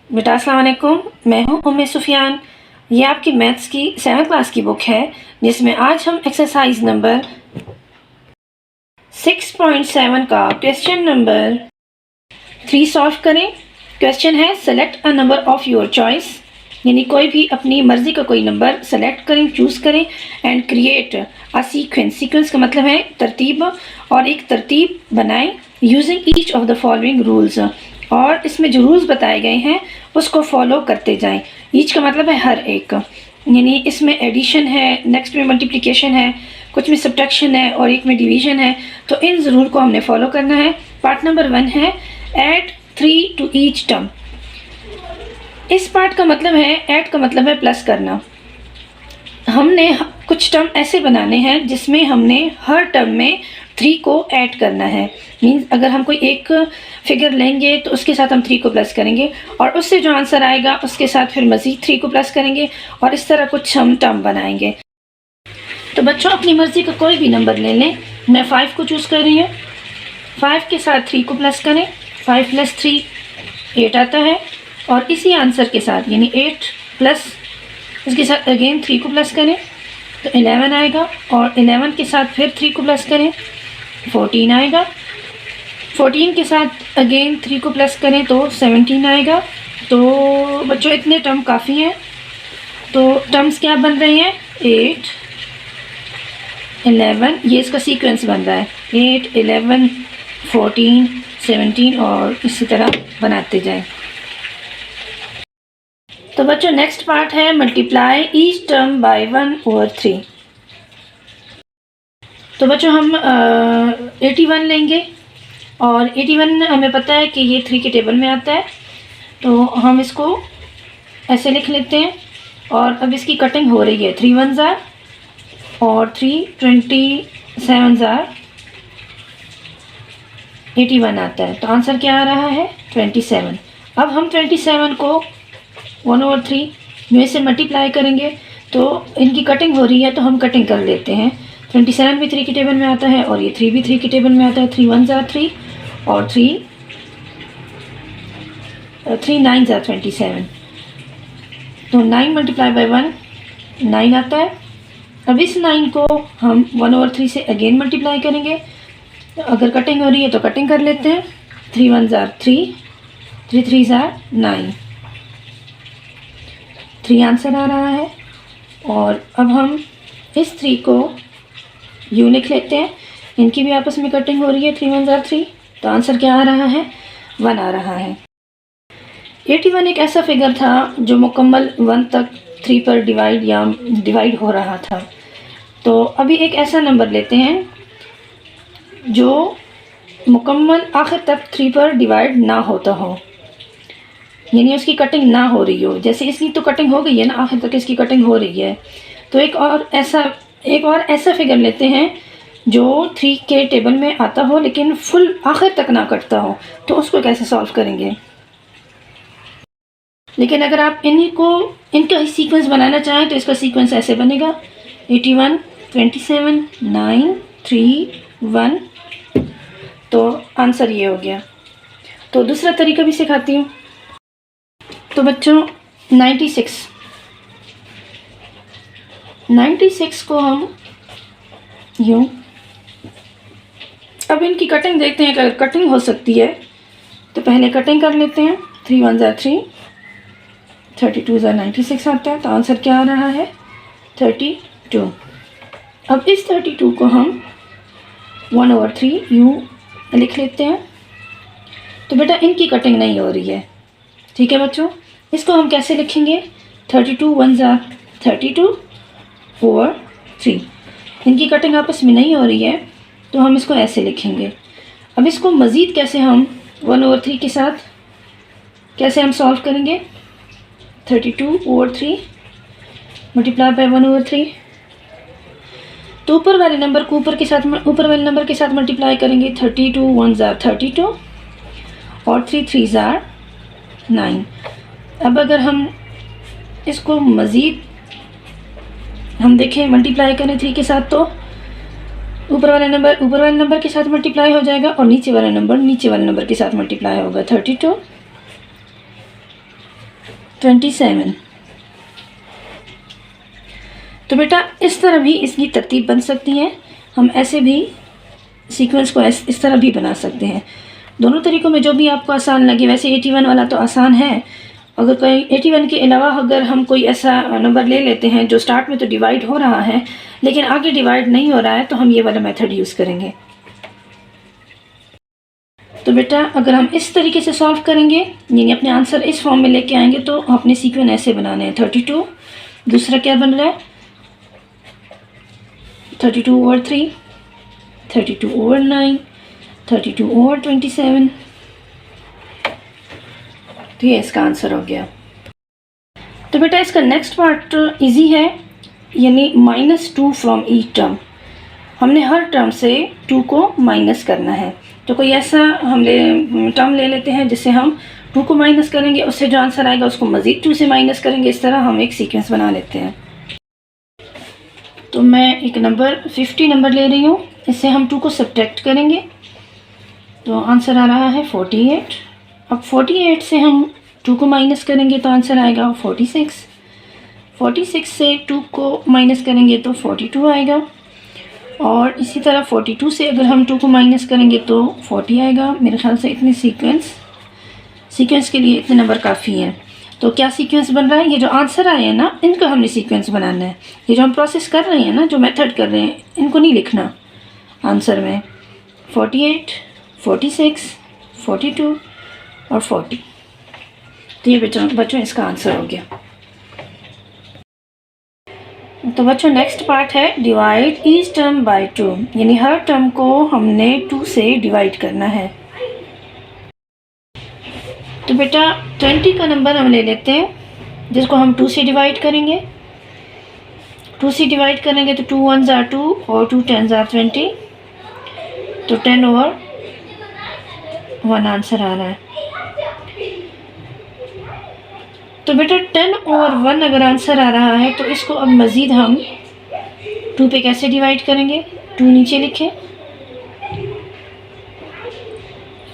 बेटा अस्सलाम वालेकुम, मैं हूँ उम्मे सुफियान। ये आपकी मैथ्स की 7th क्लास की बुक है जिसमें आज हम एक्सरसाइज नंबर 6.7 का क्वेश्चन नंबर 3 सॉल्व करें। क्वेश्चन है select a number of your choice, यानी कोई भी अपनी मर्जी का कोई नंबर सेलेक्ट करें, चूज़ करें and create a sequence. Sequence का मतलब है तरतीब, और एक तरतीब बनाएं using each of the following rules, और इसमें जो रूल्स बताए गए हैं उसको फॉलो करते जाएं। ईच का मतलब है हर एक, यानी इसमें एडिशन है, नेक्स्ट में मल्टीप्लिकेशन है, कुछ में सब्ट्रैक्शन है और एक में डिवीजन है। तो इन रूल को हमने फॉलो करना है। पार्ट नंबर 1 है ऐड 3 टू ईच टर्म। इस पार्ट का मतलब है, ऐड का मतलब है प्लस करना। हमने कुछ टर्म ऐसे बनाने हैं जिसमें हमने हर टर्म में 3 को ऐड करना है। मीन्स अगर हम कोई एक फिगर लेंगे तो उसके साथ हम 3 को प्लस करेंगे, और उससे जो आंसर आएगा उसके साथ फिर मज़ीद 3 को प्लस करेंगे, और इस तरह कुछ हम टर्म बनाएंगे। तो बच्चों अपनी मर्ज़ी का कोई भी नंबर ले लें। मैं 5 को चूज़ कर रही हूँ। 5 के साथ 3 को प्लस करें, 5 + 3 8 आता है, और इसी आंसर के साथ यानी 8 प्लस इसके साथ अगेन 3 को प्लस करें तो 11 आएगा, और 11 के साथ फिर 3 को प्लस करें 14 आएगा। 14 के साथ अगेन 3 को प्लस करें तो 17 आएगा। तो बच्चों इतने टर्म काफ़ी हैं। तो टर्म्स क्या बन रहे हैं, 8 11, ये इसका सीक्वेंस बन रहा है 8 11 14 17, और इसी तरह बनाते जाएं। तो बच्चों नेक्स्ट पार्ट है मल्टीप्लाई ईच टर्म बाय 1/3। तो बच्चों हम 81 लेंगे, और 81 हमें पता है कि ये 3 के टेबल में आता है, तो हम इसको ऐसे लिख लेते हैं। और अब इसकी कटिंग हो रही है, 3 1s are और 3 27s are 81 आता है। तो आंसर क्या आ रहा है, 27। अब हम 27 को 1/3 में से मल्टीप्लाई करेंगे, तो इनकी कटिंग हो रही है तो हम कटिंग कर लेते हैं। 27 भी 3 के टेबल में आता है, और ये 3 भी 3 के टेबल में आता है। 3 1s are 3 और 3 9s are 27। तो 9 मल्टीप्लाई बाय 1 9 आता है। अब इस 9 को हम 1/3 से अगेन मल्टीप्लाई करेंगे। तो अगर कटिंग हो रही है तो कटिंग कर लेते हैं। 3 1s are 3, 3 3s are 9, 3 answer आ रहा है। और अब हम इस 3 को यूँ लिख लेते हैं, इनकी भी आपस में कटिंग हो रही है। 3 1s are 3, तो आंसर क्या आ रहा है, 1 आ रहा है। 81 एक ऐसा फिगर था जो मुकम्मल 1 तक 3 पर डिवाइड हो रहा था। तो अभी एक ऐसा नंबर लेते हैं जो मुकम्मल आखिर तक 3 पर डिवाइड ना होता हो, यानी उसकी कटिंग ना हो रही हो। जैसे इसकी तो कटिंग हो गई है ना, आखिर तक इसकी कटिंग हो रही है। तो एक और ऐसा फिगर लेते हैं जो 3 के टेबल में आता हो लेकिन फुल आखिर तक ना कटता हो। तो उसको कैसे सॉल्व करेंगे। लेकिन अगर आप इनका ही सीक्वेंस बनाना चाहें तो इसका सीक्वेंस ऐसे बनेगा, 81 27 9 3 1। तो आंसर ये हो गया। तो दूसरा तरीका भी सिखाती हूँ। तो बच्चों 96 को हम यूँ, अब इनकी कटिंग देखते हैं, अगर कटिंग हो सकती है तो पहले कटिंग कर लेते हैं। 3 1s are 3, 32s are 96 आता है। तो आंसर क्या आ रहा है, 32। अब इस 32 को हम 1/3 यूँ लिख लेते हैं। तो बेटा इनकी कटिंग नहीं हो रही है, ठीक है बच्चों। इसको हम कैसे लिखेंगे, 32 1s are 32/3। इनकी कटिंग आपस में नहीं हो रही है तो हम इसको ऐसे लिखेंगे। अब इसको मज़ीद कैसे हम 1/3 के साथ कैसे हम सॉल्व करेंगे, 32/3 मल्टीप्लाई बाय 1/3। तो ऊपर वाले नंबर को ऊपर वाले नंबर के साथ मल्टीप्लाई करेंगे। 32 1s are 32 और 3 3s are 9। अब अगर हम इसको मज़ीद हम देखें मल्टीप्लाई करें 3 के साथ, तो ऊपर वाले नंबर के साथ मल्टीप्लाई हो जाएगा, और नीचे वाले नंबर के साथ मल्टीप्लाई होगा। 32 27। तो बेटा इस तरह भी इसकी तरतीब बन सकती है, हम ऐसे भी सीक्वेंस को इस तरह भी बना सकते हैं। दोनों तरीक़ों में जो भी आपको आसान लगे। वैसे 81 वाला तो आसान है। अगर कोई 81 के अलावा अगर हम कोई ऐसा नंबर ले लेते हैं जो स्टार्ट में तो डिवाइड हो रहा है लेकिन आगे डिवाइड नहीं हो रहा है, तो हम ये वाला मेथड यूज़ करेंगे। तो बेटा अगर हम इस तरीके से सॉल्व करेंगे, यानी अपने आंसर इस फॉर्म में लेके आएंगे, तो अपने सीक्वेंस ऐसे बनाने हैं। 32, दूसरा क्या बन रहा है 32/3, 32/9, 32/27। तो ये इसका आंसर हो गया। तो बेटा इसका नेक्स्ट पार्ट इजी है, यानी -2 फ्रॉम ईच टर्म। हमने हर टर्म से 2 को माइनस करना है। तो कोई ऐसा हम टर्म ले लेते हैं जिससे हम 2 को माइनस करेंगे, उससे जो आंसर आएगा उसको मज़ीद 2 से माइनस करेंगे। इस तरह हम एक सीक्वेंस बना लेते हैं। तो मैं एक नंबर 50 नंबर ले रही हूँ, इससे हम 2 को सब्ट्रैक्ट करेंगे तो आंसर आ रहा है 48। अब 48 से हम 2 को माइनस करेंगे तो आंसर आएगा 46। 46 से 2 को माइनस करेंगे तो 42 आएगा। और इसी तरह 42 से अगर हम 2 को माइनस करेंगे तो 40 आएगा। मेरे ख्याल से इतने सीक्वेंस के लिए इतने नंबर काफ़ी हैं। तो क्या सीक्वेंस बन रहा है, ये जो आंसर आए हैं ना, इनका हमने सीक्वेंस बनाना है। ये जो हम प्रोसेस कर रहे हैं ना, जो मेथड कर रहे हैं, इनको नहीं लिखना आंसर में। 48, 46, 42 और 40। तो ये बच्चों इसका आंसर हो गया। तो बच्चों नेक्स्ट पार्ट है डिवाइड ईच टर्म बाय 2, यानी हर टर्म को हमने 2 से डिवाइड करना है। तो बेटा 20 का नंबर हम ले लेते हैं जिसको हम 2 से डिवाइड करेंगे। 2 से डिवाइड करेंगे तो 2 1s are 2 और 2 10s are 20। तो 10/1 आंसर आ रहा है। तो बेटा 10/1 अगर आंसर आ रहा है तो इसको अब मज़ीद हम 2 पे कैसे डिवाइड करेंगे, 2 नीचे लिखें।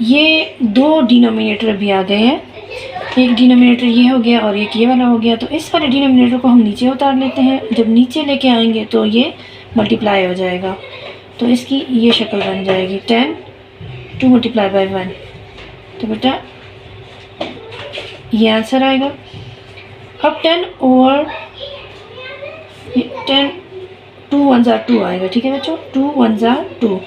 ये 2 डिनोमिनेटर भी आ गए हैं, एक डिनोमिनेटर ये हो गया और एक ये वाला हो गया। तो इस वाले डिनोमिनेटर को हम नीचे उतार लेते हैं। जब नीचे लेके आएंगे तो ये मल्टीप्लाई हो जाएगा, तो इसकी ये शक्ल बन जाएगी 10 2 × 1। तो बेटा ये आंसर आएगा। अब 10 2 1s are 2 आएगा। ठीक है बच्चों, 2 1s are 2।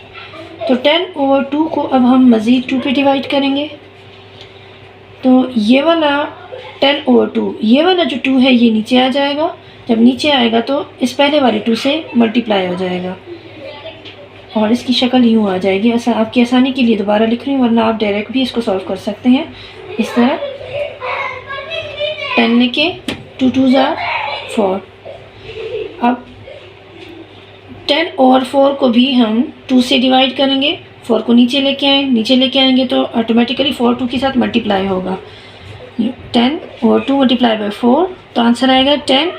तो 10/2 को अब हम मज़ीद 2 पे डिवाइड करेंगे। तो ये वाला 10/2, ये वाला जो 2 है ये नीचे आ जाएगा। जब नीचे आएगा तो इस पहले वाले 2 से मल्टीप्लाई हो जाएगा और इसकी शक्ल यूँ आ जाएगी। ऐसा आपकी आसानी के लिए दोबारा लिख रही हूँ, वरना आप डायरेक्ट भी इसको सॉल्व कर सकते हैं इस तरह। 10 लिखे, 2 2s are 4। अब 10/4 को भी हम 2 से डिवाइड करेंगे। 4 को नीचे लेके आएंगे तो ऑटोमेटिकली 4 2 के साथ मल्टीप्लाई होगा। 10/2 × 4, तो आंसर आएगा 10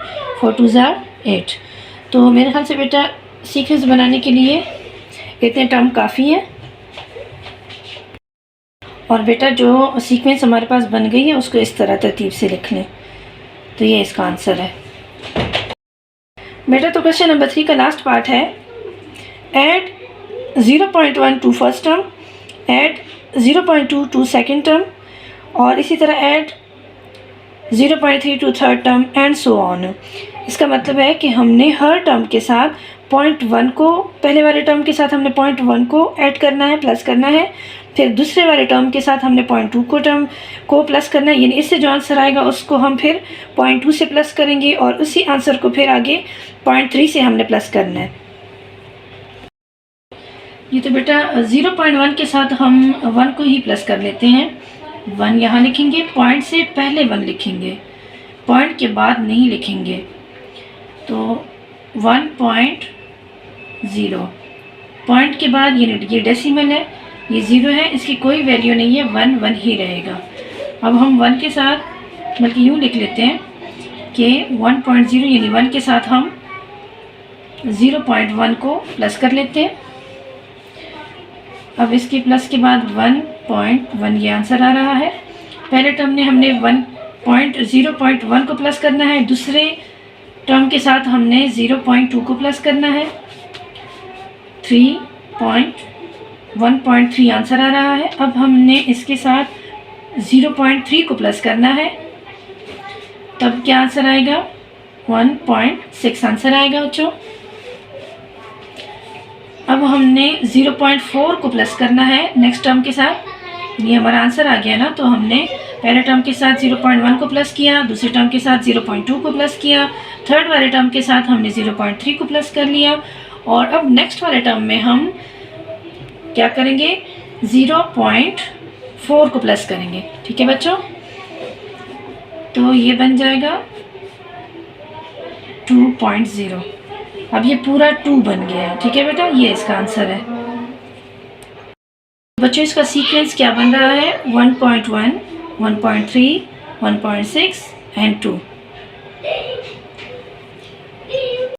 4 2s are 8। तो मेरे ख्याल से बेटा सीक्वेंस बनाने के लिए इतने टर्म काफ़ी हैं। और बेटा जो सीक्वेंस हमारे पास बन गई है उसको इस तरह तरतीब से लिख लें। तो ये इसका आंसर है बेटा। तो क्वेश्चन नंबर 3 का लास्ट पार्ट है add 0.1 to first term, add 0.2 to second term और इसी तरह add 0.3 to third term and so on. इसका मतलब है कि हमने हर टर्म के साथ 0.1 को, पहले वाले टर्म के साथ हमने 0.1 को ऐड करना है, प्लस करना है। फिर दूसरे वाले टर्म के साथ हमने 0.2 को टर्म को प्लस करना है, यानी इससे जो आंसर आएगा उसको हम फिर 0.2 से प्लस करेंगे और उसी आंसर को फिर आगे 0.3 से हमने प्लस करना है। ये तो बेटा 0.1 के साथ हम 1 को ही प्लस कर लेते हैं। 1 यहाँ लिखेंगे, पॉइंट से पहले 1 लिखेंगे, पॉइंट के बाद नहीं लिखेंगे। तो 1.0, पॉइंट के बाद ये डेसिमल है, ये 0 है, इसकी कोई वैल्यू नहीं है, 1 1 ही रहेगा। अब हम 1 के साथ बल्कि यूँ लिख लेते हैं कि 1.0 यानी 1 के साथ हम 0.1 को प्लस कर लेते हैं। अब इसके प्लस के बाद 1.1 ये आंसर आ रहा है। पहले टर्म ने हमने 1 0.1 को प्लस करना है, दूसरे टर्म के साथ हमने 0.2 को प्लस करना है। 1.3 आंसर आ रहा है। अब हमने इसके साथ 0.3 को प्लस करना है, तब क्या आंसर आएगा? 1.6 आंसर आएगा बच्चों। अब हमने 0.4 को प्लस करना है नेक्स्ट टर्म के साथ, ये हमारा आंसर आ गया ना। तो हमने पहले टर्म के साथ 0.1 को प्लस किया, दूसरे टर्म के साथ 0.2 को प्लस किया, थर्ड वाले टर्म के साथ हमने 0.3 को प्लस कर लिया, और अब नेक्स्ट वाले टर्म में हम क्या करेंगे? 0.4 को प्लस करेंगे। ठीक है बच्चों, तो ये बन जाएगा 2.0। अब ये पूरा 2 बन गया है। ठीक है बेटा, ये इसका आंसर है। बच्चों इसका सीक्वेंस क्या बन रहा है? 1.1, 1.3, 1.6 एंड 2।